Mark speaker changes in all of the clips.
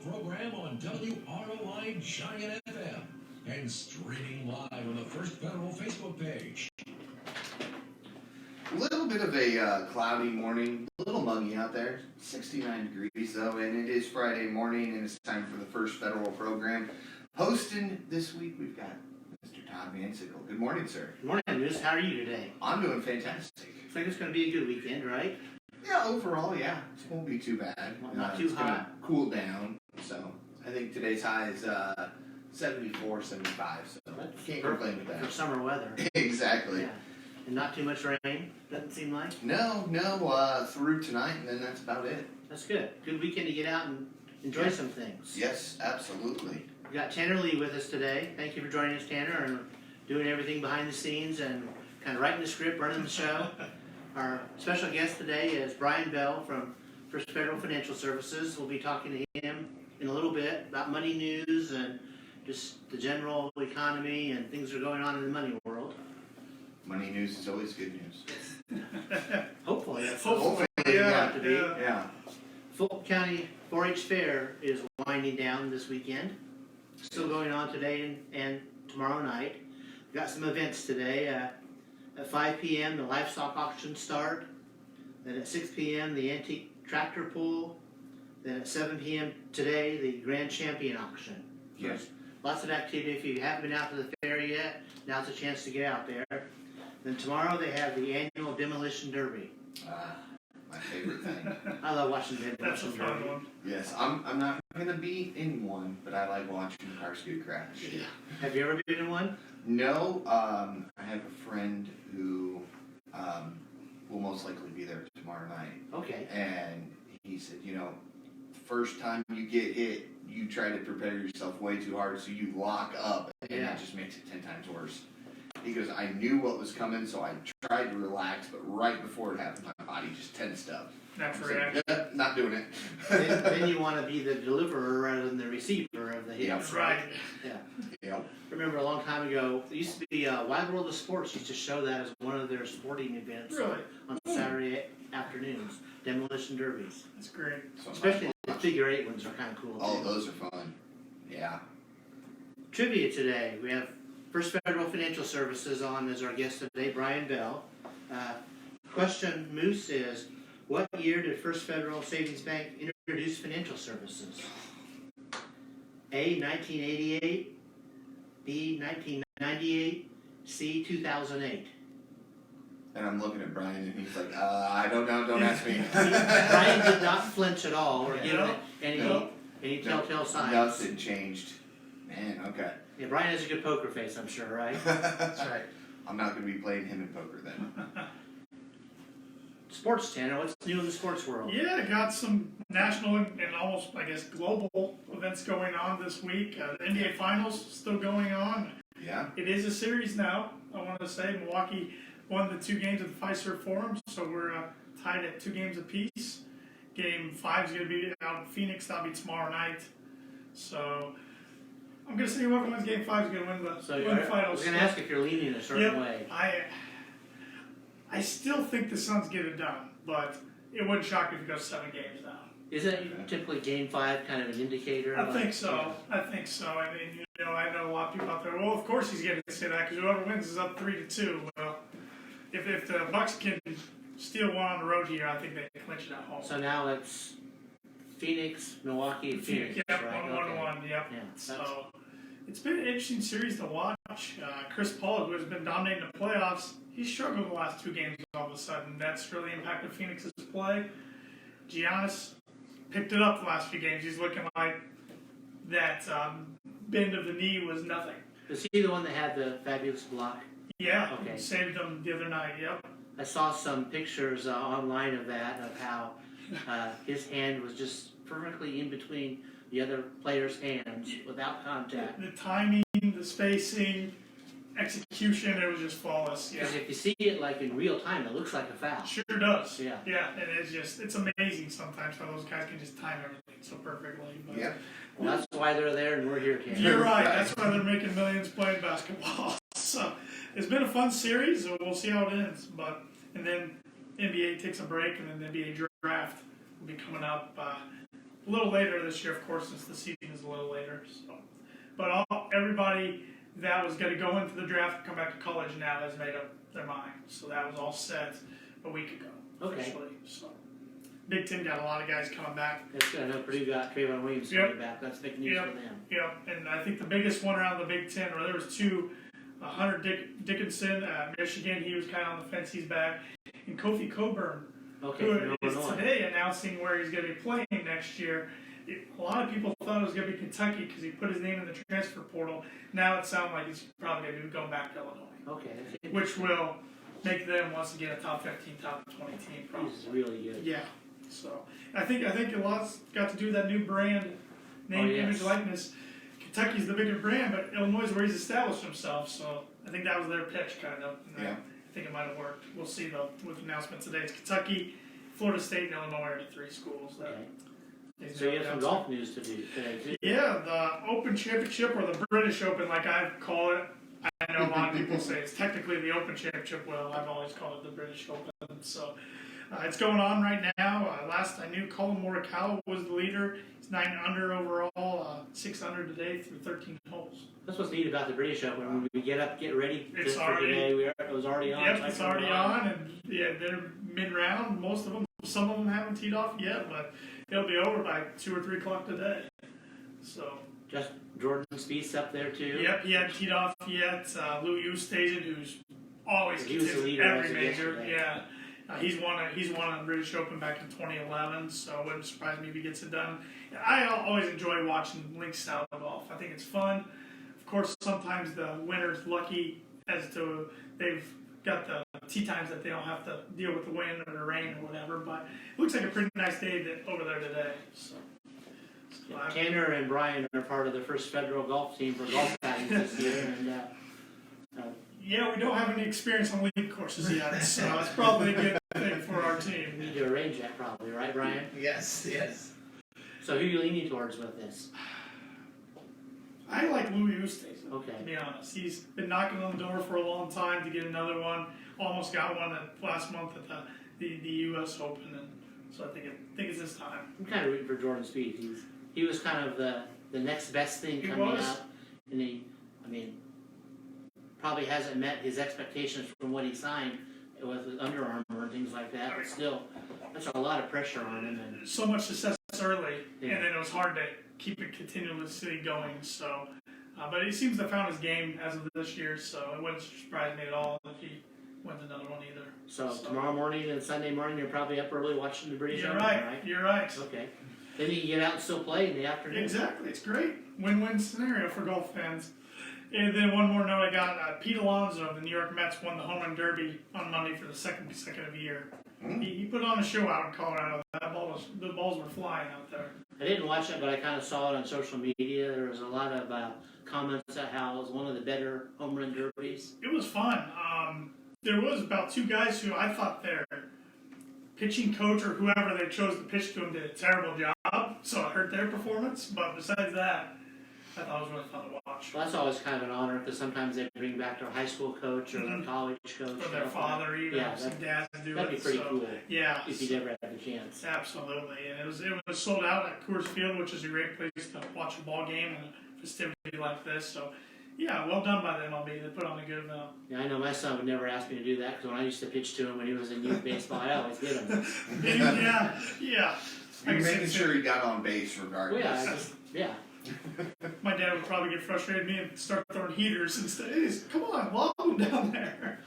Speaker 1: program on WROI Giant FM and streaming live on the First Federal Facebook page.
Speaker 2: A little bit of a cloudy morning, a little muggy out there, 69 degrees though, and it is Friday morning and it's time for the First Federal program. Hosting this week, we've got Mr. Todd Mansickle. Good morning, sir.
Speaker 3: Good morning, Moose. How are you today?
Speaker 2: I'm doing fantastic.
Speaker 3: I think it's going to be a good weekend, right?
Speaker 2: Yeah, overall, yeah. It won't be too bad.
Speaker 3: Not too hot.
Speaker 2: Gonna cool down, so I think today's high is 74, 75, so can't complain with that.
Speaker 3: For summer weather.
Speaker 2: Exactly.
Speaker 3: Yeah. And not too much rain, doesn't seem like?
Speaker 2: No, through tonight, and then that's about it.
Speaker 3: That's good. Good weekend to get out and enjoy some things.
Speaker 2: Yes, absolutely.
Speaker 3: We got Tanner Lee with us today. Thank you for joining us, Tanner, and doing everything behind the scenes and kind of writing the script, running the show. Our special guest today is Bryan Bell from First Federal Financial Services. We'll be talking to him in a little bit about money news and just the general economy and things that are going on in the money world.
Speaker 2: Money news is always good news.
Speaker 3: Hopefully.
Speaker 2: Hopefully, yeah.
Speaker 3: Fulton County 4-H Fair is winding down this weekend. Still going on today and tomorrow night. We've got some events today. At 5 p.m. the livestock auction start. Then at 6 p.m. the antique tractor pull. Then at 7 p.m. today the grand champion auction.
Speaker 2: Yes.
Speaker 3: Lots of activity. If you haven't been out to the fair yet, now's a chance to get out there. Then tomorrow they have the annual demolition derby.
Speaker 2: My favorite thing.
Speaker 3: I love watching the demolition
Speaker 4: That's a fun
Speaker 3: derby.
Speaker 4: one.
Speaker 2: Yes, I'm not going to be in one, but I like watching cars get crashed.
Speaker 3: Yeah. Have you ever been in one?
Speaker 2: No, I have a friend who will most likely be there tomorrow night.
Speaker 3: Okay.
Speaker 2: And he said, first time you get hit, you try to prepare yourself way too hard, so you lock up, and that just makes it 10 times worse. He goes, I knew what was coming, so I tried to relax, but right before it happened, my body just tensed up.
Speaker 4: Natural
Speaker 2: I
Speaker 4: reaction.
Speaker 2: said, yep, not doing it.
Speaker 3: then you want to be the deliverer rather than the receiver of the hit.
Speaker 2: Yep.
Speaker 4: That's right.
Speaker 3: Yeah.
Speaker 2: Yep.
Speaker 3: I remember a long time ago, it used to be Wide World of Sports used to show that as one of their sporting events
Speaker 4: Really?
Speaker 3: on Saturday afternoons, demolition derbies.
Speaker 4: That's great.
Speaker 2: So
Speaker 3: Especially the figure 8 ones are kind of cool
Speaker 2: oh,
Speaker 3: too.
Speaker 2: those are fun. Yeah.
Speaker 3: Trivia today. We have First Federal Financial Services on as our guest today, Bryan Bell. Question, Moose, is what year did First Federal Savings Bank introduce financial services? A, 1988, B, 1998, C, 2008.
Speaker 2: And I'm looking at Brian, and he's like, I don't know, don't ask me.
Speaker 3: Bryan did not flinch at all or give
Speaker 4: No.
Speaker 3: any telltale signs.
Speaker 2: Nothing changed. Man, okay.
Speaker 3: Yeah, Bryan has a good poker face, I'm sure, right?
Speaker 2: That's right. I'm not going to be playing him in poker then.
Speaker 3: Sports, Tanner, what's new in the sports world?
Speaker 4: Yeah, got some national and almost, I guess, global events going on this week. The NBA Finals still going on.
Speaker 2: Yeah.
Speaker 4: It is a series now, I want to say. Milwaukee won the 2 games at the Fiserv Forum, so we're tied at 2 games apiece. Game 5 is going to be out in Phoenix. That'll be tomorrow night. So I'm going to say whoever wins Game 5 is going to win the finals.
Speaker 3: I was going to ask if you're leaning a certain way.
Speaker 4: I still think the Suns get it done, but it wouldn't shock me if it goes 7 games now.
Speaker 3: Isn't typically Game 5 kind of an indicator?
Speaker 4: I think so. I mean, I know a lot of people out there. Well, of course he's going to say that because whoever wins is up 3-2. Well, if the Bucks can steal one on the road here, I think they clinch it at home.
Speaker 3: So now it's Phoenix, Milwaukee, Phoenix.
Speaker 4: Yep,
Speaker 3: right?
Speaker 4: 1-1. Yep.
Speaker 3: Yeah,
Speaker 4: so it's been an interesting series to watch. Chris Paul, who has been dominating the playoffs, he struggled the last 2 games all of a sudden. That's really impacted Phoenix's play. Giannis picked it up the last few games. He's looking like that bend of the knee was nothing.
Speaker 3: Is he the one that had the fabulous block?
Speaker 4: Yeah,
Speaker 3: Okay.
Speaker 4: Saved them the other night, yep.
Speaker 3: I saw some pictures online of that, of how his hand was just perfectly in between the other player's hands without contact.
Speaker 4: The timing, the spacing, execution, it was just flawless. Yeah.
Speaker 3: Because if you see it like in real time, it looks like a foul.
Speaker 4: Sure does.
Speaker 3: Yeah.
Speaker 4: Yeah, and it's amazing sometimes how those guys can just time everything so perfectly. But
Speaker 2: Yeah.
Speaker 3: Well, that's why they're there and we're here, Ken.
Speaker 4: you're right. That's why they're making millions playing basketball. So it's been a fun series. So we'll see how it ends. And then NBA takes a break, and then the NBA draft will be coming up a little later this year, of course, since the season is a little later. So, but everybody that was going to go into the draft and come back to college now has made up their mind. So that was all set a week ago, officially. So Big Ten got a lot of guys coming back.
Speaker 3: That's good. I know Purdue got Trayvon Williams coming back. That's big news for them.
Speaker 4: Yep, and I think the biggest one around the Big Ten, where there was two, Hunter Dickinson at Michigan, he was kind of on the fence, he's back, and Kofi Coburn, who is today announcing where he's going to be playing next year. A lot of people thought it was going to be Kentucky because he put his name in the transfer portal. Now it sounds like he's probably going to be going back to Illinois.
Speaker 3: Okay.
Speaker 4: Which will make them once again a top 15, top 20 team. Probably.
Speaker 3: He's really good.
Speaker 4: Yeah. So I think a lot's got to do with that new brand, name, image, likeness. Kentucky's the bigger brand, but Illinois is where he's established himself. So I think that was their pitch, kind of. And I think it might have worked. We'll see though with the announcement today. It's Kentucky, Florida State, and Illinois are the three schools that.
Speaker 3: Okay. So you have some golf news to do today, too.
Speaker 4: Yeah, the Open Championship, or the British Open, like I call it. I know a lot of people say it's technically the Open Championship. Well, I've always called it the British Open. So it's going on right now. Last I knew, Colin Morikawa was the leader. He's 9 under overall, 6 under today through 13 holes.
Speaker 3: That's what's neat about the British Open. When we get up, get ready
Speaker 4: It's
Speaker 3: for
Speaker 4: already,
Speaker 3: today, it was already on.
Speaker 4: Yep, it's already on, and they're mid-round. Most of them, some of them haven't teed off yet, but it'll be over by 2 or 3 o'clock today. So.
Speaker 3: Just Jordan Spieth's up there too.
Speaker 4: Yep, he hadn't teed off yet. Louis Oosthuizen, who's always contested every major. Yeah, he's won a British Open back in 2011, so it wouldn't surprise me if he gets it done. I always enjoy watching links style golf. I think it's fun. Of course, sometimes the winner's lucky as to they've got the tee times that they don't have to deal with the wind or the rain or whatever. But it looks like a pretty nice day over there today. So.
Speaker 3: Tanner and Bryan are part of the first federal golf team for golf caddies this year, and
Speaker 4: yeah, we don't have any experience on league courses yet, so it's probably a good thing for our team.
Speaker 3: We need to arrange that, probably, right, Bryan?
Speaker 2: Yes.
Speaker 3: So who are you leaning towards with this?
Speaker 4: I like Louis Oosthuizen.
Speaker 3: Okay.
Speaker 4: To be honest, he's been knocking on the door for a long time to get another one. Almost got one last month at the U.S. Open, and so I think it's his time.
Speaker 3: I'm kind of rooting for Jordan Spieth. He was kind of the next best thing coming out, and he probably hasn't met his expectations from what he signed with Under Armour and things like that. But still, that's a lot of pressure on him. And
Speaker 4: so much success early, and then it was hard to keep it continuously going. So, but he seems to have found his game as of this year. So it wouldn't surprise me at all if he wins another one either.
Speaker 3: So tomorrow morning and Sunday morning, you're probably up early watching the British Open, right?
Speaker 4: You're right.
Speaker 3: Okay. Then you can get out and still play in the afternoon.
Speaker 4: Exactly. It's great. Win-win scenario for golf fans. And then one more note I got, Pete Alonso of the New York Mets won the Home Run Derby on Monday for the second consecutive year. He put on a show out in Colorado. The balls were flying out there.
Speaker 3: I didn't watch it, but I kind of saw it on social media. There was a lot of comments on how it was one of the better home run derbies.
Speaker 4: It was fun. There was about 2 guys who I thought their pitching coach or whoever they chose to pitch to them did a terrible job, so it hurt their performance. But besides that, I thought it was really fun to watch.
Speaker 3: Well, that's always kind of an honor because sometimes they bring back their high school coach or their college coach.
Speaker 4: Or their father even.
Speaker 3: Yeah,
Speaker 4: some dads do it.
Speaker 3: That'd be pretty cool.
Speaker 4: Yeah.
Speaker 3: If you ever had the chance.
Speaker 4: Absolutely. And it was sold out at Coors Field, which is a great place to watch a ball game and a festivity like this. So, yeah, well done by the MLB. They put on a good amount.
Speaker 3: Yeah, I know my son would never ask me to do that because when I used to pitch to him when he was in youth baseball, I always get him.
Speaker 4: Yeah.
Speaker 2: You're making sure he got on base regardless.
Speaker 3: Well, yeah.
Speaker 4: My dad would probably get frustrated with me and start throwing heaters instead. Hey, come on, lob them down there.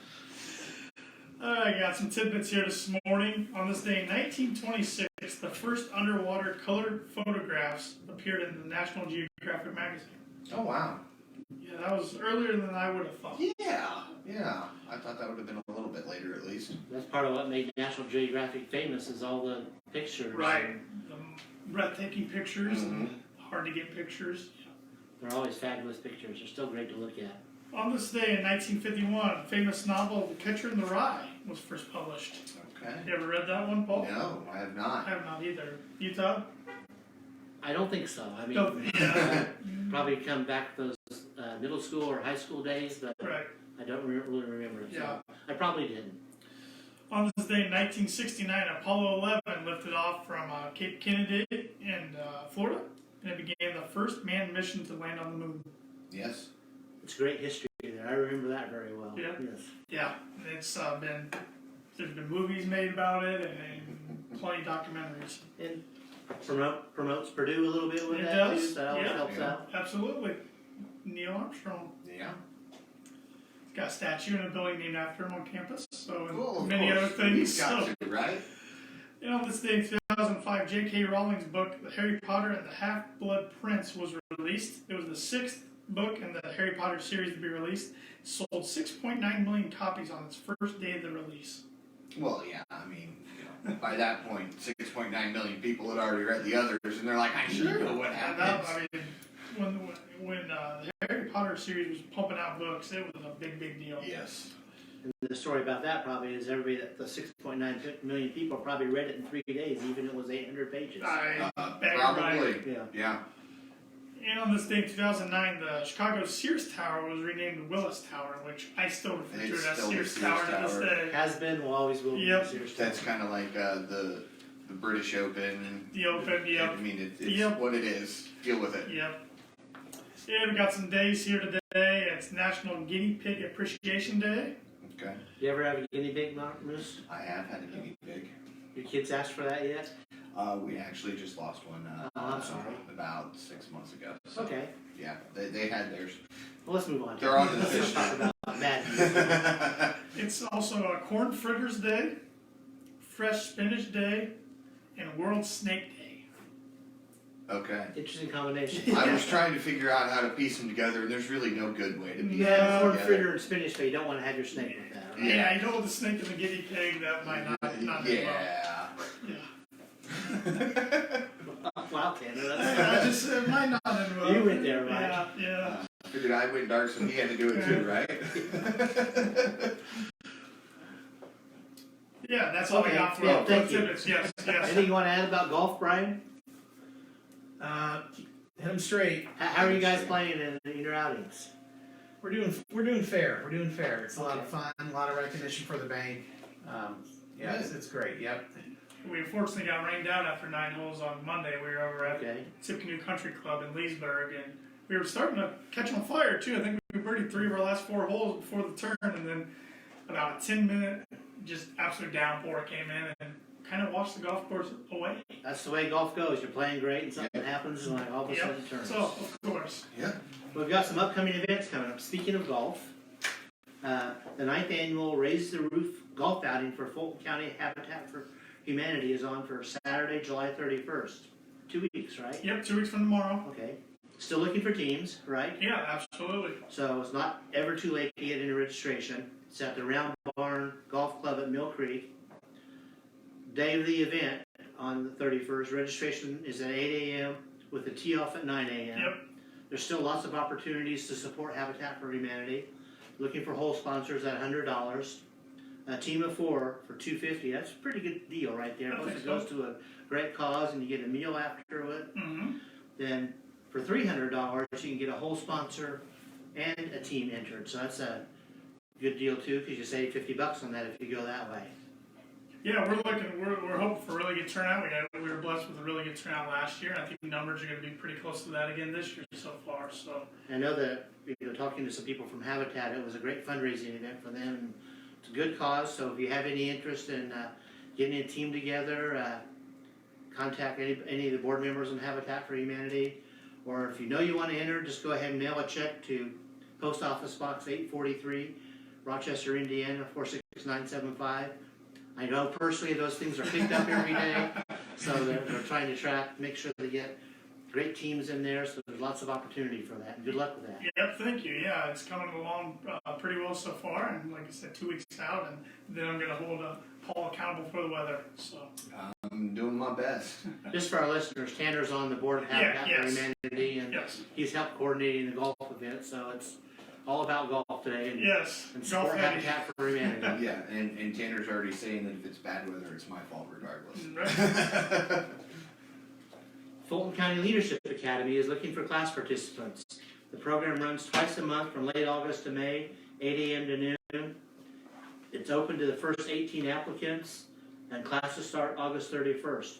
Speaker 4: I got some tidbits here this morning. On this day in 1926, the first underwater colored photographs appeared in the National Geographic magazine.
Speaker 2: Oh, wow.
Speaker 4: Yeah, that was earlier than I would have thought.
Speaker 2: Yeah. I thought that would have been a little bit later at least.
Speaker 3: That's part of what made National Geographic famous is all the pictures.
Speaker 4: Right. The breathtaking pictures and hard to get pictures. Yeah.
Speaker 3: They're always fabulous pictures. They're still great to look at.
Speaker 4: On this day in 1951, the famous novel The Catcher in the Rye was first published.
Speaker 2: Okay.
Speaker 4: You ever read that one, Paul?
Speaker 2: No, I have not.
Speaker 4: I have not either. You, Todd?
Speaker 3: I don't think so. I mean, probably come back those middle school or high school days, but
Speaker 4: Right.
Speaker 3: I don't really remember it. So
Speaker 4: Yeah.
Speaker 3: I probably didn't.
Speaker 4: On this day in 1969, Apollo 11 lifted off from Cape Kennedy in Florida, and it began the first manned mission to land on the moon.
Speaker 2: Yes.
Speaker 3: It's great history there. I remember that very well.
Speaker 4: Yeah.
Speaker 3: Yes.
Speaker 4: Yeah, it's there's been movies made about it and plenty of documentaries.
Speaker 3: And promotes Purdue a little bit with
Speaker 4: It
Speaker 3: that
Speaker 4: does,
Speaker 3: too, so that always
Speaker 4: yeah.
Speaker 3: helps out.
Speaker 4: Absolutely. Neil Armstrong.
Speaker 2: Yeah.
Speaker 4: Got a statue in a building named after him on campus, so and
Speaker 2: Well, of
Speaker 4: many
Speaker 2: course.
Speaker 4: other things.
Speaker 2: He's got
Speaker 4: So,
Speaker 2: to, right?
Speaker 4: you know, this day in 2005, J.K. Rowling's book, The Harry Potter and the Half-Blood Prince, was released. It was the 6th book in the Harry Potter series to be released. It sold 6.9 million copies on its first day of the release.
Speaker 2: Well, yeah, I mean, you know, by that point, 6.9 million people had already read the others, and they're like, I need to know what happens.
Speaker 4: I mean, when the Harry Potter series was pumping out books, it was a big, big deal.
Speaker 2: Yes.
Speaker 3: And the story about that probably is everybody that the 6.9 million people probably read it in 3 days, even if it was 800 pages.
Speaker 2: Probably.
Speaker 3: Yeah.
Speaker 2: Yeah.
Speaker 4: And on this day in 2009, the Chicago Sears Tower was renamed the Willis Tower, which I still refer to
Speaker 2: It's
Speaker 4: as
Speaker 2: still the
Speaker 4: Sears
Speaker 2: Sears
Speaker 4: Tower to this
Speaker 2: Tower.
Speaker 4: day.
Speaker 3: Has been, will always will be.
Speaker 4: Yep.
Speaker 3: Sears
Speaker 2: That's
Speaker 3: Tower.
Speaker 2: kind of like the British Open. And
Speaker 4: The Open, yep.
Speaker 2: I mean, it's
Speaker 4: Yep.
Speaker 2: what it is. Deal with it.
Speaker 4: Yep. Yeah, we got some days here today. It's National Guinea Pig Appreciation Day.
Speaker 2: Okay.
Speaker 3: You ever have a guinea pig, Moose?
Speaker 2: I have had a guinea pig.
Speaker 3: Your kids asked for that yet?
Speaker 2: We actually just lost one
Speaker 3: I'm sorry.
Speaker 2: about 6 months ago. So,
Speaker 3: Okay.
Speaker 2: yeah, they had theirs.
Speaker 3: Well, let's move on.
Speaker 2: They're on to the
Speaker 3: Let's
Speaker 2: fish
Speaker 3: talk
Speaker 2: now.
Speaker 3: about bad news.
Speaker 4: It's also a Corn Fritters Day, Fresh Spinach Day, and World Snake Day.
Speaker 2: Okay.
Speaker 3: Interesting combination.
Speaker 2: I was trying to figure out how to piece them together, and there's really no good way to piece
Speaker 3: Yeah,
Speaker 2: them
Speaker 3: corn
Speaker 2: together.
Speaker 3: fritter and spinach, but you don't want to have your snake with that. Right?
Speaker 4: Yeah, you know, with the snake and the guinea pig, that might not do well.
Speaker 2: Yeah.
Speaker 4: Yeah.
Speaker 3: Wow, Tanner,
Speaker 4: I
Speaker 3: that's
Speaker 4: just it might not end well.
Speaker 3: You went there, right?
Speaker 4: Yeah, yeah.
Speaker 2: I figured I went dark, so he had to do it too, right?
Speaker 4: Yeah, that's all we
Speaker 3: Okay,
Speaker 4: got for
Speaker 3: yeah,
Speaker 4: our
Speaker 3: thank you.
Speaker 4: tidbits. Yes, yes.
Speaker 3: anything you want to add about golf, Brian?
Speaker 5: Hit them straight.
Speaker 3: How are you guys playing in your outings?
Speaker 5: We're doing fair. We're doing fair. It's a lot of
Speaker 3: Okay.
Speaker 5: fun, a lot of recognition for the bank. Yeah, it's great. Yep.
Speaker 4: We unfortunately got rained out after 9 holes on Monday. We were over at
Speaker 3: Okay.
Speaker 4: Tippecanoe Country Club in Leesburg, and we were starting to catch on fire too. I think we birdied 3 of our last 4 holes before the turn, and then about a 10-minute just absolute downpour came in and kind of washed the golf course away.
Speaker 3: That's the way golf goes. You're playing great, and something happens, and like all of a sudden it turns.
Speaker 4: So of course.
Speaker 2: Yeah.
Speaker 3: We've got some upcoming events coming up. Speaking of golf, the 9th annual Raise the Roof golf outing for Fulton County Habitat for Humanity is on for Saturday, July 31st. 2 weeks, right?
Speaker 4: Yep, 2 weeks from tomorrow.
Speaker 3: Okay. Still looking for teams, right?
Speaker 4: Yeah, absolutely.
Speaker 3: So it's not ever too late to get into registration. It's at the Round Barn Golf Club at Mill Creek. Day of the event on the 31st. Registration is at 8 a.m. with the tee off at 9 a.m.
Speaker 4: Yep.
Speaker 3: There's still lots of opportunities to support Habitat for Humanity. Looking for hole sponsors at $100. A team of 4 for $250. That's a pretty good deal right there.
Speaker 4: I
Speaker 3: Plus
Speaker 4: think
Speaker 3: it goes
Speaker 4: so.
Speaker 3: to a great cause and you get a meal after it.
Speaker 4: Mm-hmm.
Speaker 3: Then for $300 you can get a hole sponsor and a team entered. So that's a good deal too, because you save $50 on that if you go that way.
Speaker 4: Yeah, we're hoping for a really good turnout. We were blessed with a really good turnout last year, and I think the numbers are going to be pretty close to that again this year so far. So
Speaker 3: I know that, talking to some people from Habitat, it was a great fundraising event for them. And it's a good cause, so if you have any interest in getting a team together, contact any of the board members in Habitat for Humanity. Or if you know you want to enter, just go ahead and mail a check to Post Office Box 843, Rochester, Indiana 46975. I know personally those things are picked up every day, so they're trying to make sure they get great teams in there, so there's lots of opportunity for that. Good luck with that.
Speaker 4: Yep, thank you. Yeah, it's coming along pretty well so far, and like I said, 2 weeks out, and then I'm going to hold Paul accountable for the weather. So
Speaker 2: I'm doing my best.
Speaker 3: Just for our listeners, Tanner's on the board of Habitat for Humanity, and
Speaker 4: yes,
Speaker 3: he's helped coordinating the golf event, so it's all about golf today. And,
Speaker 4: yes,
Speaker 3: and
Speaker 4: golf
Speaker 3: support
Speaker 4: heavy.
Speaker 3: Habitat for Humanity.
Speaker 2: Yeah, and Tanner's already saying that if it's bad weather, it's my fault regardless.
Speaker 4: Right.
Speaker 3: Fulton County Leadership Academy is looking for class participants. The program runs twice a month from late August to May, 8 a.m. to noon. It's open to the first 18 applicants, and classes start August 31st.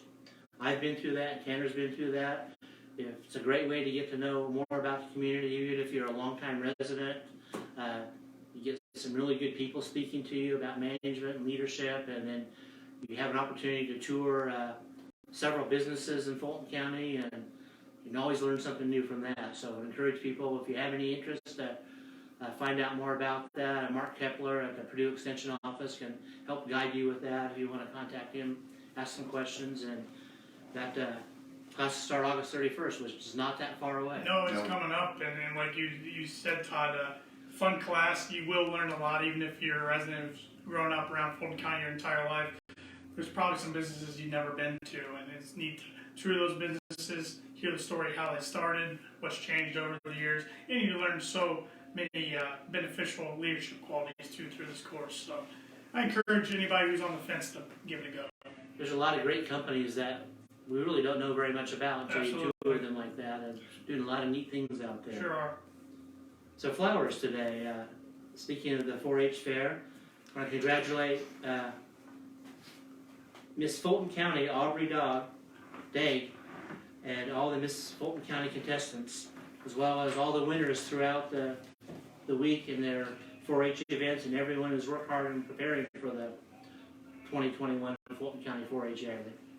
Speaker 3: I've been through that, Tanner's been through that. It's a great way to get to know more about the community, even if you're a longtime resident. You get some really good people speaking to you about management and leadership, and then you have an opportunity to tour several businesses in Fulton County, and you can always learn something new from that. So I encourage people, if you have any interest, find out more about that. Mark Kepler at the Purdue Extension Office can help guide you with that if you want to contact him, ask some questions, and that classes start August 31st, which is not that far away.
Speaker 4: No, it's coming up, and like you said, Todd, fun class. You will learn a lot, even if you're a resident who's grown up around Fulton County your entire life. There's probably some businesses you've never been to, and it's neat to tour those businesses, hear the story, how they started, what's changed over the years, and you learn so many beneficial leadership qualities too through this course. So I encourage anybody who's on the fence to give it a go.
Speaker 3: There's a lot of great companies that we really don't know very much about until you tour them like that, and doing a lot of neat things out there.
Speaker 4: Sure are.
Speaker 3: So flowers today. Speaking of the 4-H fair, I want to congratulate Miss Fulton County Aubrey Dagg and all the Miss Fulton County contestants, as well as all the winners throughout the week in their 4-H events, and everyone who's worked hard in preparing for the 2021 Fulton County 4-H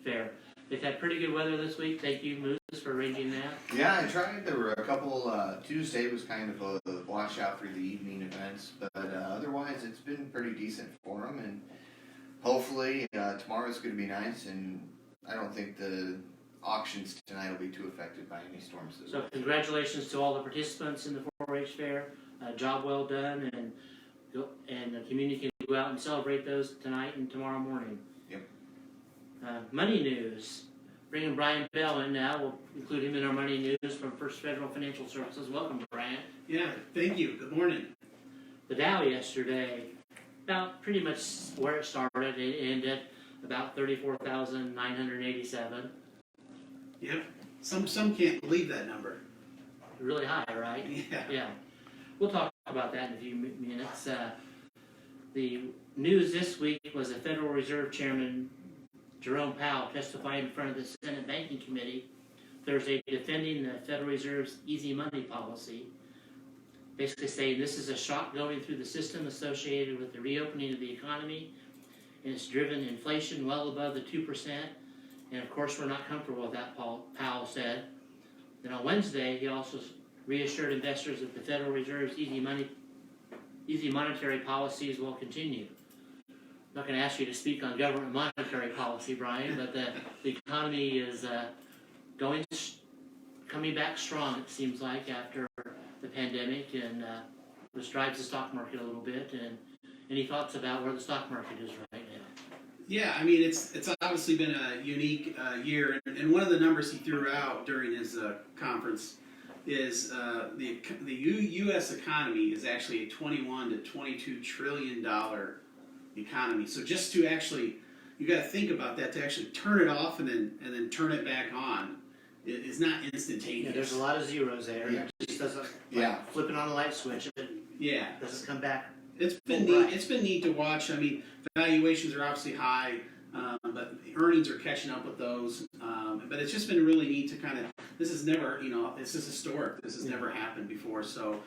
Speaker 3: fair. They've had pretty good weather this week. Thank you, Moose, for arranging that.
Speaker 2: Yeah, I tried. There were a couple. Tuesday was kind of a washout for the evening events, but otherwise it's been pretty decent for them. And hopefully tomorrow's going to be nice. And I don't think the auctions tonight will be too affected by any storms.
Speaker 3: So congratulations to all the participants in the 4-H fair. Job well done, and the community can go out and celebrate those tonight and tomorrow morning.
Speaker 2: Yep.
Speaker 3: Money news. Bringing Bryan Bell in now. We'll include him in our money news from First Federal Financial Services. Welcome, Bryan.
Speaker 6: Yeah, thank you. Good morning.
Speaker 3: The Dow yesterday, about pretty much where it started. It ended about 34,987.
Speaker 6: Yep. Some can't believe that number.
Speaker 3: Really high, right?
Speaker 6: Yeah.
Speaker 3: Yeah. We'll talk about that in a few minutes. The news this week was the Federal Reserve Chairman Jerome Powell testified in front of the Senate Banking Committee Thursday defending the Federal Reserve's easy money policy, basically saying this is a shock going through the system associated with the reopening of the economy, and it's driven inflation well above the 2%, and of course we're not comfortable with that, Powell said. Then on Wednesday, he also reassured investors that the Federal Reserve's easy monetary policies will continue. I'm not going to ask you to speak on government monetary policy, Bryan, but the economy is coming back strong, it seems like, after the pandemic, and which drives the stock market a little bit. And any thoughts about where the stock market is right now?
Speaker 6: Yeah, I mean, it's obviously been a unique year, and one of the numbers he threw out during his conference is the U.S. economy is actually a $21 to $22 trillion economy. So just to actually, you got to think about that, to actually turn it off and then turn it back on is not instantaneous.
Speaker 3: Yeah, there's a lot of zeros there.
Speaker 2: Yeah.
Speaker 3: It just doesn't,
Speaker 2: Yeah.
Speaker 3: flipping on a light switch, it doesn't come back.
Speaker 6: It's been neat. It's been neat to watch. I mean, valuations are obviously high, but earnings are catching up with those. But it's just been really neat to kind of. This is never, this is historic. This has never happened before. So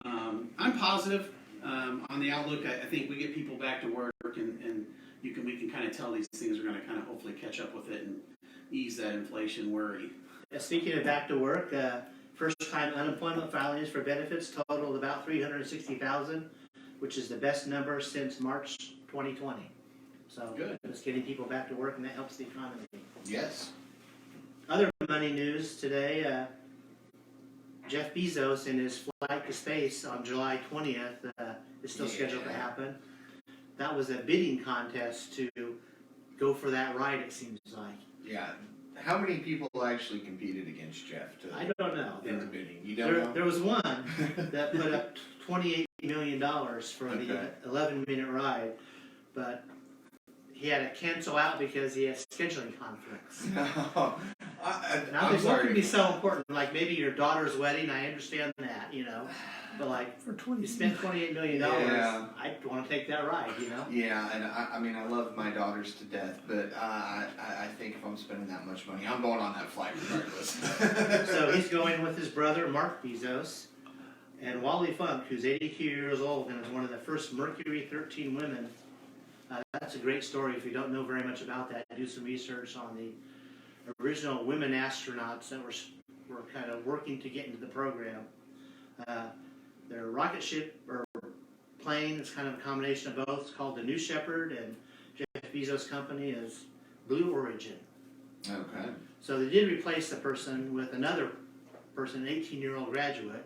Speaker 6: I'm positive on the outlook. I think we get people back to work, and we can kind of tell these things are going to kind of hopefully catch up with it and ease that inflation worry.
Speaker 3: Speaking of back to work, first-time unemployment filings for benefits totaled about 360,000, which is the best number since March 2020. So
Speaker 6: Good.
Speaker 3: It's getting people back to work, and that helps the economy.
Speaker 2: Yes.
Speaker 3: Other money news today, Jeff Bezos and his flight to space on July 20th is still scheduled to happen. That was a bidding contest to go for that ride, it seems like.
Speaker 2: Yeah. How many people actually competed against Jeff
Speaker 3: I don't know.
Speaker 2: in the bidding? You don't know?
Speaker 3: There was one that put up $28 million for the 11-minute ride, but he had to cancel out because he had scheduling conflicts. Now,
Speaker 2: I'm
Speaker 3: they want to
Speaker 2: sorry.
Speaker 3: be so important. Like maybe your daughter's wedding, I understand that, but like
Speaker 4: For 20
Speaker 3: you spent $28 million,
Speaker 2: Yeah.
Speaker 3: I want to take that ride,
Speaker 2: Yeah, and I mean, I love my daughters to death, but I think if I'm spending that much money, I'm going on that flight regardless.
Speaker 3: So he's going with his brother, Mark Bezos, and Wally Funk, who's 82 years old and is one of the first Mercury 13 women. That's a great story. If you don't know very much about that, do some research on the original women astronauts that were kind of working to get into the program. Their rocket ship or plane is kind of a combination of both. It's called the New Shepard, and Jeff Bezos' company is Blue Origin.
Speaker 2: Okay.
Speaker 3: So they did replace the person with another person, an 18-year-old graduate,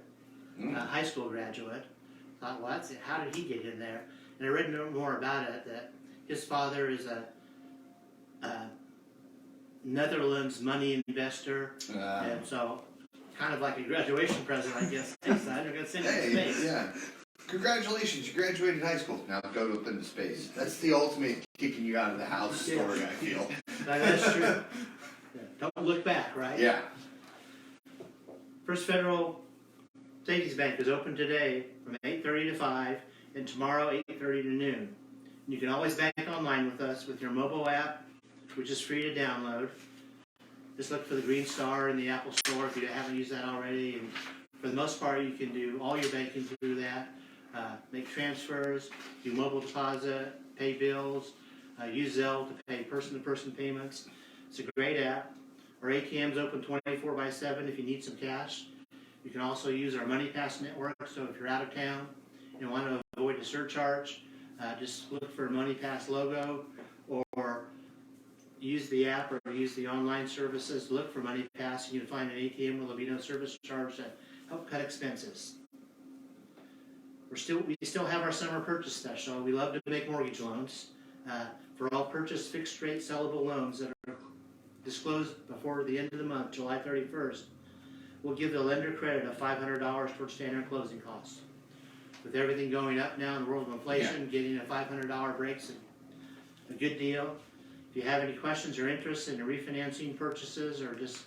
Speaker 3: high school graduate. Thought, well, how did he get in there? And I read more about it, that his father is a Netherlands money investor, and so kind of like a graduation present, I guess. Hey, son, we're gonna send you to space.
Speaker 2: Yeah. Congratulations, you graduated high school. Now go up into space. That's the ultimate kicking you out of the house story, I feel.
Speaker 3: That's true. Yeah. Don't look back, right?
Speaker 2: Yeah.
Speaker 3: First Federal Savings Bank is open today from 8:30 to 5, and tomorrow 8:30 to noon. You can always bank online with us with your mobile app, which is free to download. Just look for the green star in the Apple Store if you haven't used that already. And for the most part, you can do all your banking through that. Make transfers, do mobile deposit, pay bills, use Zelle to pay person-to-person payments. It's a great app. Our ATM's open 24/7 if you need some cash. You can also use our MoneyPass network, so if you're out of town and want to avoid a surcharge, just look for a MoneyPass logo, or use the app or use the online services. Look for MoneyPass, and you can find an ATM where there'll be no service charge to help cut expenses. We still have our summer purchase special. We love to make mortgage loans. For all purchase fixed rate sellable loans that are disclosed before the end of the month, July 31st, we'll give the lender credit of $500 towards standard closing costs. With everything going up now in the world of inflation, getting a $500 break's a good deal. If you have any questions or interest in refinancing purchases, or just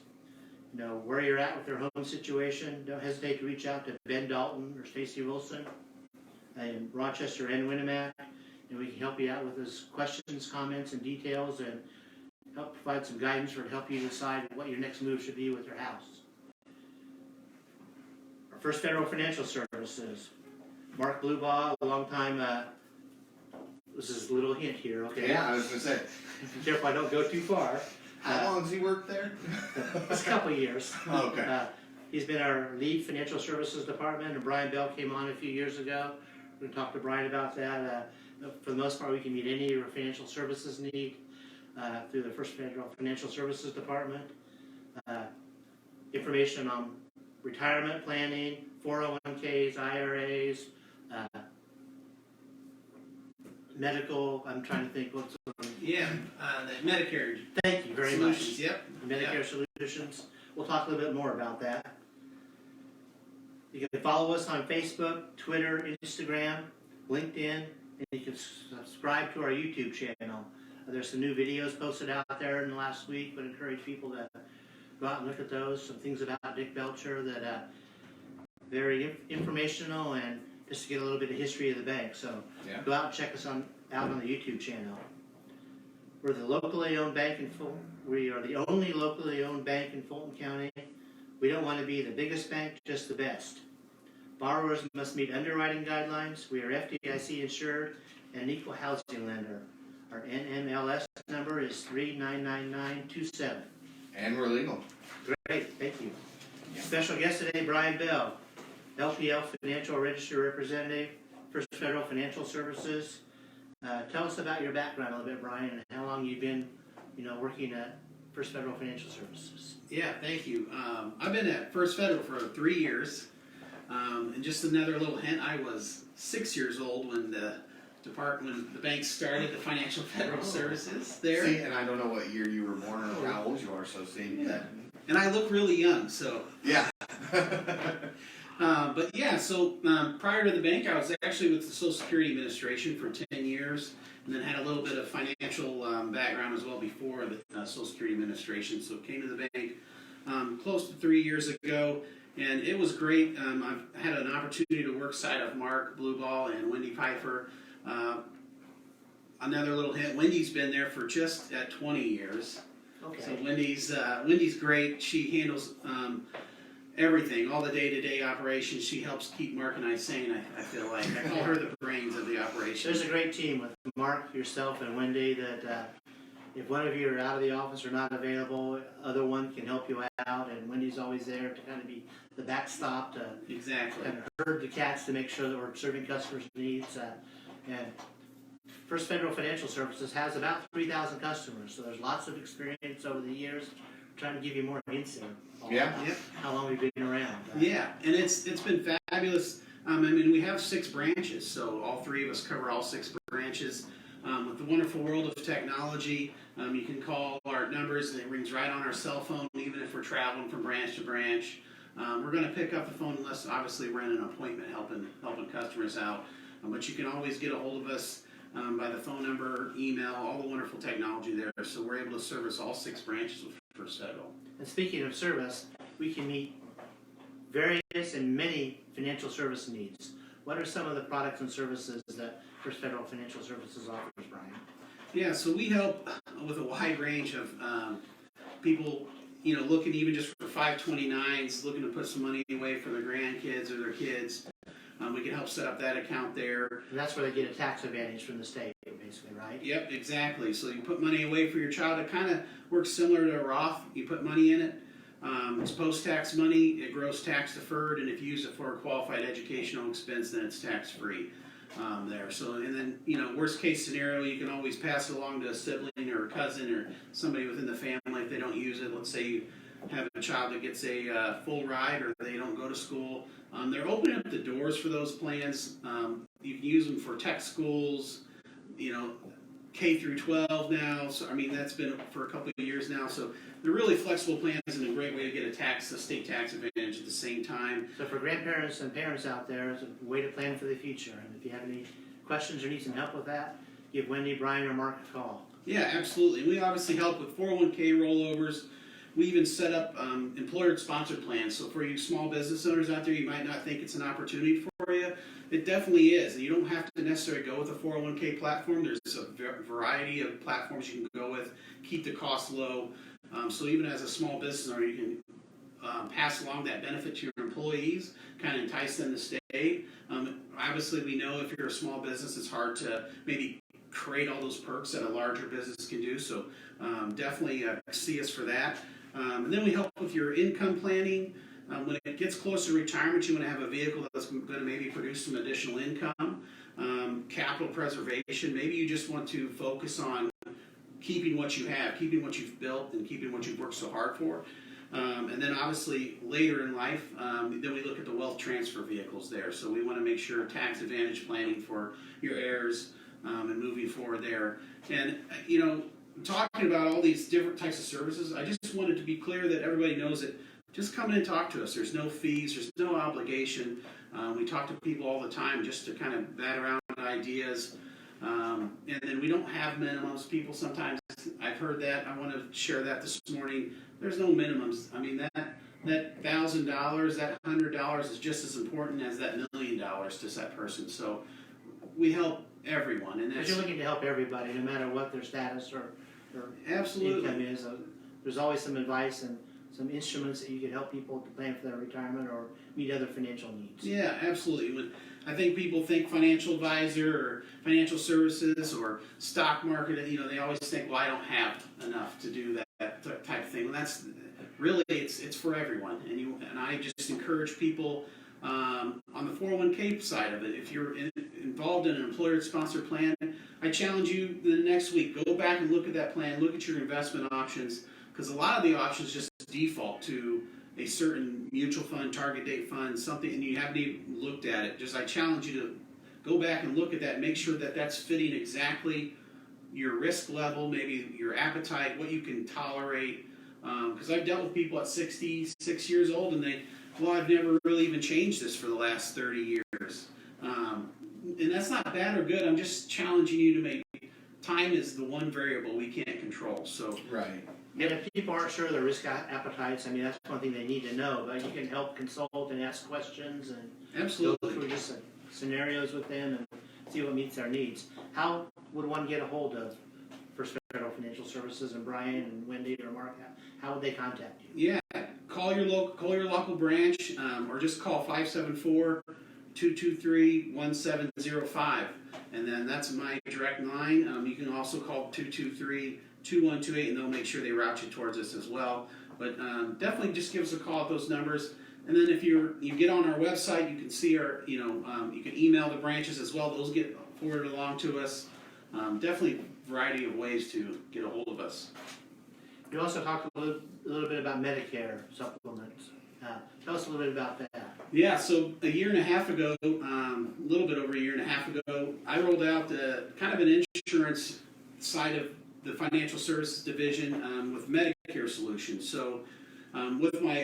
Speaker 3: where you're at with their home situation, don't hesitate to reach out to Ben Dalton or Stacy Wilson in Rochester and Winnemac, and we can help you out with those questions, comments, and details, and help provide some guidance or help you decide what your next move should be with your house. Our First Federal Financial Services, Mark Blubaugh, a long time. This is a little hint here, okay?
Speaker 2: Yeah, I was gonna say.
Speaker 3: Be careful I don't go too far.
Speaker 2: How long has he worked there?
Speaker 3: It's a couple of years.
Speaker 2: Okay.
Speaker 3: He's been our lead financial services department, and Bryan Bell came on a few years ago. We're going to talk to Bryan about that. For the most part, we can meet any of your financial services need through the First Federal Financial Services Department. Information on retirement planning, 401ks, IRAs, medical. I'm trying to think what's
Speaker 6: Yeah, the Medicare
Speaker 3: Thank you very
Speaker 6: solutions.
Speaker 3: much.
Speaker 6: Yep.
Speaker 3: Medicare Solutions. We'll talk a little bit more about that. You can follow us on Facebook, Twitter, Instagram, LinkedIn, and you can subscribe to our YouTube channel. There's some new videos posted out there in the last week, but I encourage people to go out and look at those. Some things about Dick Belcher that very informational, and just to get a little bit of history of the bank. So go out and check us out on the YouTube channel. We're the locally owned bank in Fulton. We are the only locally owned bank in Fulton County. We don't want to be the biggest bank, just the best. Borrowers must meet underwriting guidelines. We are FDIC insured and an equal housing lender. Our NMLS number is 399927.
Speaker 2: And we're legal.
Speaker 3: Great, thank you. Special guest today, Bryan Bell, LPL Financial Registered Representative, First Federal Financial Services. Tell us about your background a little bit, Bryan, and how long you've been, working at First Federal Financial Services.
Speaker 6: Yeah, thank you. I've been at First Federal for 3 years. And just another little hint, I was 6 years old when the bank started the Financial Federal Services there.
Speaker 2: See, and I don't know what year you were born or how old you are, so see that.
Speaker 6: And I look really young, so.
Speaker 2: Yeah.
Speaker 6: But yeah, so prior to the bank, I was actually with the Social Security Administration for 10 years, and then had a little bit of financial background as well before the Social Security Administration. So came to the bank close to 3 years ago, and it was great. I've had an opportunity to work side of Mark Blueball and Wendy Pfeiffer. Another little hint, Wendy's been there for just 20 years.
Speaker 3: Okay.
Speaker 6: So Wendy's great. She handles everything, all the day-to-day operations. She helps keep Mark and I sane, I feel like. I call her the brains of the operation.
Speaker 3: There's a great team with Mark, yourself, and Wendy that if one of you are out of the office or not available, other one can help you out, and Wendy's always there to kind of be the backstop to
Speaker 6: Exactly.
Speaker 3: kind of herd the cats to make sure that we're serving customers' needs. And First Federal Financial Services has about 3,000 customers, so there's lots of experience over the years. Trying to give you more hints here.
Speaker 2: Yeah.
Speaker 6: Yep.
Speaker 3: How long we've been around.
Speaker 6: Yeah, and it's been fabulous. I mean, we have 6 branches, so all 3 of us cover all 6 branches. With the wonderful world of technology, you can call our numbers, and it rings right on our cell phone, even if we're traveling from branch to branch. We're going to pick up the phone unless, obviously, we're in an appointment helping customers out. But you can always get a hold of us by the phone number, email, all the wonderful technology there. So we're able to service all 6 branches with First Federal.
Speaker 3: And speaking of service, we can meet various and many financial service needs. What are some of the products and services that First Federal Financial Services offers, Brian?
Speaker 6: Yeah, so we help with a wide range of people, looking even just for 529s, looking to put some money away for their grandkids or their kids. We can help set up that account there.
Speaker 3: And that's where they get a tax advantage from the state, basically, right?
Speaker 6: Yep, exactly. So you put money away for your child. It kind of works similar to a Roth. You put money in it. It's post-tax money. It grows tax deferred, and if you use it for a qualified educational expense, then it's tax-free there. So, and then, worst case scenario, you can always pass it along to a sibling or a cousin or somebody within the family if they don't use it. Let's say you have a child that gets a full ride or they don't go to school. They're opening up the doors for those plans. You can use them for tech schools, K through 12 now. So, I mean, that's been for a couple of years now. So they're really flexible plans and a great way to get a state tax advantage at the same time.
Speaker 3: So for grandparents and parents out there, it's a way to plan for the future. And if you have any questions or need some help with that, give Wendy, Brian, or Mark a call.
Speaker 6: Yeah, absolutely. We obviously help with 401k rollovers. We even set up employer-sponsored plans. So for you small business owners out there, you might not think it's an opportunity for you. It definitely is. You don't have to necessarily go with a 401k platform. There's a variety of platforms you can go with, keep the cost low. So even as a small business owner, you can pass along that benefit to your employees, kind of entice them to stay. Obviously, we know if you're a small business, it's hard to maybe create all those perks that a larger business can do. So definitely see us for that. And then we help with your income planning. When it gets closer to retirement, you want to have a vehicle that's going to maybe produce some additional income, capital preservation. Maybe you just want to focus on keeping what you have, keeping what you've built, and keeping what you've worked so hard for. And then obviously later in life, then we look at the wealth transfer vehicles there. So we want to make sure tax advantage planning for your heirs and moving forward there. And, talking about all these different types of services, I just wanted to be clear that everybody knows that just come in and talk to us. There's no fees, there's no obligation. We talk to people all the time just to kind of bat around ideas. And then we don't have minimums. People sometimes, I've heard that, I want to share that this morning. There's no minimums. I mean, that $1,000, that $100 is just as important as that $1 million to that person. So we help everyone. And
Speaker 3: But
Speaker 6: that's,
Speaker 3: you're looking to help everybody, no matter what their status or
Speaker 6: absolutely.
Speaker 3: income is. There's always some advice and some instruments that you can help people to plan for their retirement or meet other financial needs.
Speaker 6: Yeah, absolutely. When I think people think financial advisor or financial services or stock market, they always think, well, I don't have enough to do that type of thing. Well, that's really, it's for everyone. And I just encourage people on the 401k side of it, if you're involved in an employer-sponsored plan, I challenge you the next week, go back and look at that plan, look at your investment options, because a lot of the options just default to a certain mutual fund, target date fund, something, and you haven't even looked at it. I challenge you to go back and look at that, make sure that that's fitting exactly your risk level, maybe your appetite, what you can tolerate. Because I've dealt with people at 66 years old, and well, I've never really even changed this for the last 30 years. And that's not bad or good. I'm just challenging you to make time is the one variable we can't control. So
Speaker 2: Right.
Speaker 3: And if people aren't sure of their risk appetites, I mean, that's one thing they need to know, but you can help consult and ask questions and go
Speaker 6: absolutely.
Speaker 3: through just scenarios with them and see what meets their needs. How would one get a hold of First Federal Financial Services and Brian and Wendy or Mark? How would they contact you?
Speaker 6: Yeah, call your local branch, or just call 574-223-1705, and then that's my direct line. You can also call 223-2128, and they'll make sure they route you towards us as well. But definitely just give us a call at those numbers. And then if you get on our website, you can see our, you can email the branches as well. Those get forwarded along to us. Definitely a variety of ways to get a hold of us.
Speaker 3: You also talked a little bit about Medicare supplements. Tell us a little bit about that.
Speaker 6: Yeah, so a year and a half ago, a little bit over a year and a half ago, I rolled out kind of an insurance side of the financial services division with Medicare solutions. So with my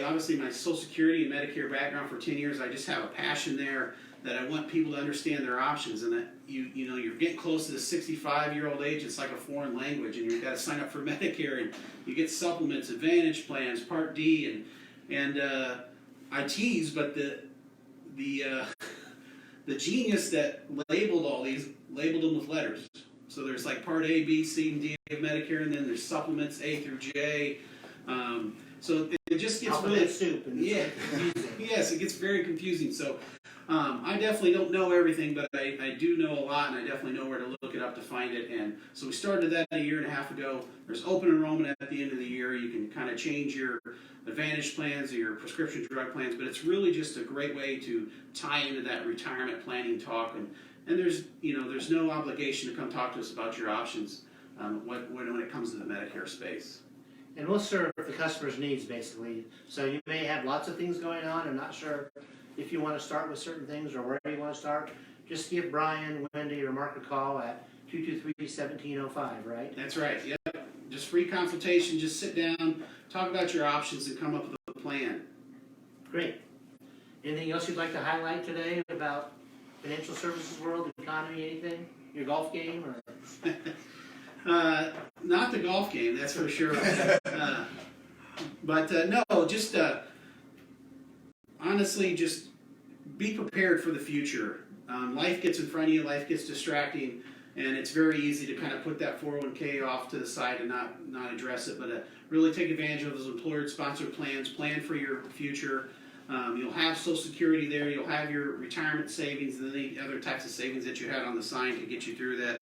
Speaker 6: Social Security and Medicare background for 10 years, I just have a passion there that I want people to understand their options, and that you're getting close to the 65-year-old age. It's like a foreign language, and you've got to sign up for Medicare, and you get supplements, Advantage plans, Part D, and I tease, but the genius that labeled all these labeled them with letters. So there's like Part A, B, C, and D of Medicare, and then there's supplements A through J. So it just gets really
Speaker 3: soup. And
Speaker 6: yes, it gets very confusing. So I definitely don't know everything, but I do know a lot, and I definitely know where to look it up to find it. And so we started that a year and a half ago. There's open enrollment at the end of the year. You can kind of change your Advantage plans or your prescription drug plans, but it's really just a great way to tie into that retirement planning talk. And there's no obligation to come talk to us about your options when it comes to the Medicare space.
Speaker 3: And we'll serve the customer's needs, basically. So you may have lots of things going on and not sure if you want to start with certain things or where you want to start. Just give Brian, Wendy, or Mark a call at 223-1705, right?
Speaker 6: That's right, yep. Just free consultation, just sit down, talk about your options, and come up with a plan.
Speaker 3: Great. Anything else you'd like to highlight today about financial services world, economy, anything? Your golf game? Or
Speaker 6: Not the golf game, that's for sure. But no, just honestly, just be prepared for the future. Life gets in front of you, life gets distracting, and it's very easy to kind of put that 401k off to the side and not address it. But really take advantage of those employer-sponsored plans, plan for your future. You'll have Social Security there, you'll have your retirement savings, and any other types of savings that you had on the side to get you through that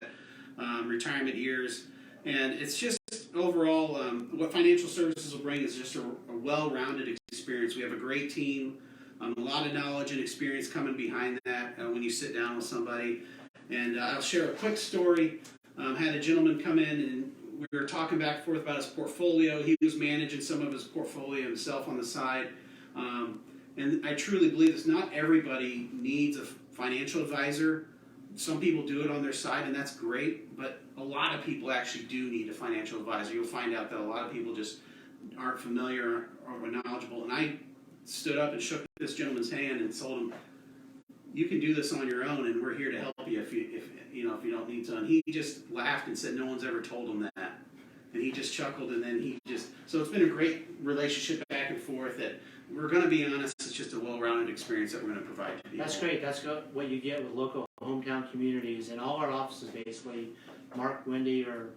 Speaker 6: retirement years. And it's just overall, what financial services will bring is just a well-rounded experience. We have a great team, a lot of knowledge and experience coming behind that when you sit down with somebody. And I'll share a quick story. Had a gentleman come in, and we were talking back and forth about his portfolio. He was managing some of his portfolio himself on the side. And I truly believe this. Not everybody needs a financial advisor. Some people do it on their side, and that's great, but a lot of people actually do need a financial advisor. You'll find out that a lot of people just aren't familiar or knowledgeable. And I stood up and shook this gentleman's hand and told him, you can do this on your own, and we're here to help you if you don't need to. And he just laughed and said no one's ever told him that. And he just chuckled, and then so it's been a great relationship back and forth that we're going to be honest, it's just a well-rounded experience that we're going to provide to people.
Speaker 3: That's great. That's what you get with local hometown communities. And all our offices, basically, Mark, Wendy, or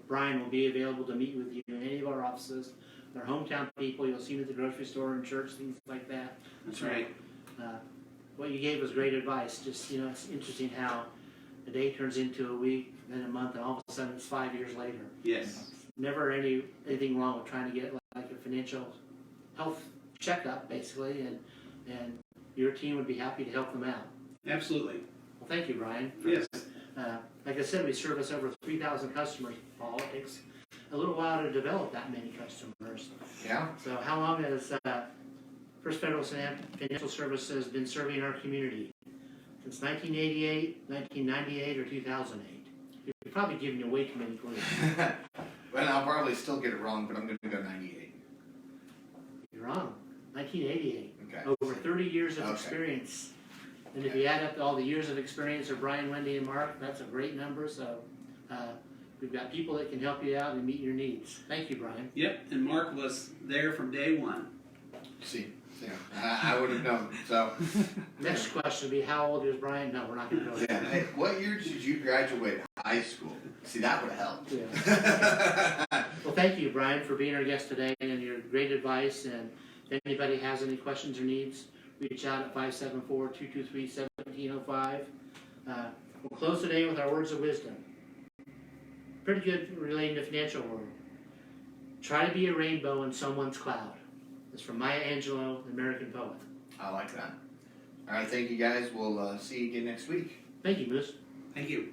Speaker 3: Brian will be available to meet with you in any of our offices. They're hometown people. You'll see them at the grocery store and church, things like that.
Speaker 6: That's right.
Speaker 3: What you gave was great advice. Just, it's interesting how a day turns into a week, then a month, and all of a sudden it's 5 years later.
Speaker 6: Yes.
Speaker 3: Never anything wrong with trying to get like a financial health checkup, basically, and your team would be happy to help them out.
Speaker 6: Absolutely.
Speaker 3: Well, thank you, Brian.
Speaker 6: Yes.
Speaker 3: Like I said, we service over 3,000 customers, Paul. It takes a little while to develop that many customers.
Speaker 2: Yeah.
Speaker 3: So how long has First Federal Financial Services been serving our community? Since 1988, 1998, or 2008? You're probably giving you way too many clues.
Speaker 2: Well, I'll probably still get it wrong, but I'm going to go 98.
Speaker 3: You're wrong. 1988.
Speaker 2: Okay.
Speaker 3: Over 30 years of
Speaker 2: Okay.
Speaker 3: experience. And if you add up all the years of experience of Brian, Wendy, and Mark, that's a great number. So we've got people that can help you out and meet your needs. Thank you, Brian.
Speaker 6: Yep, and Mark was there from day one.
Speaker 2: See, yeah, I would have known. So,
Speaker 3: Next question would be, how old is Brian? No, we're not going to go
Speaker 2: yeah.
Speaker 3: there.
Speaker 2: Hey, what year did you graduate high school? See, that would have helped.
Speaker 3: Yeah. Well, thank you, Brian, for being our guest today and your great advice. And if anybody has any questions or needs, reach out at 574-223-1705. We'll close today with our words of wisdom. Pretty good relating to financial world. Try to be a rainbow in someone's cloud. It's from Maya Angelou, the American poet.
Speaker 2: I like that. All right, thank you guys. We'll see you again next week.
Speaker 3: Thank you, Moose.
Speaker 6: Thank you.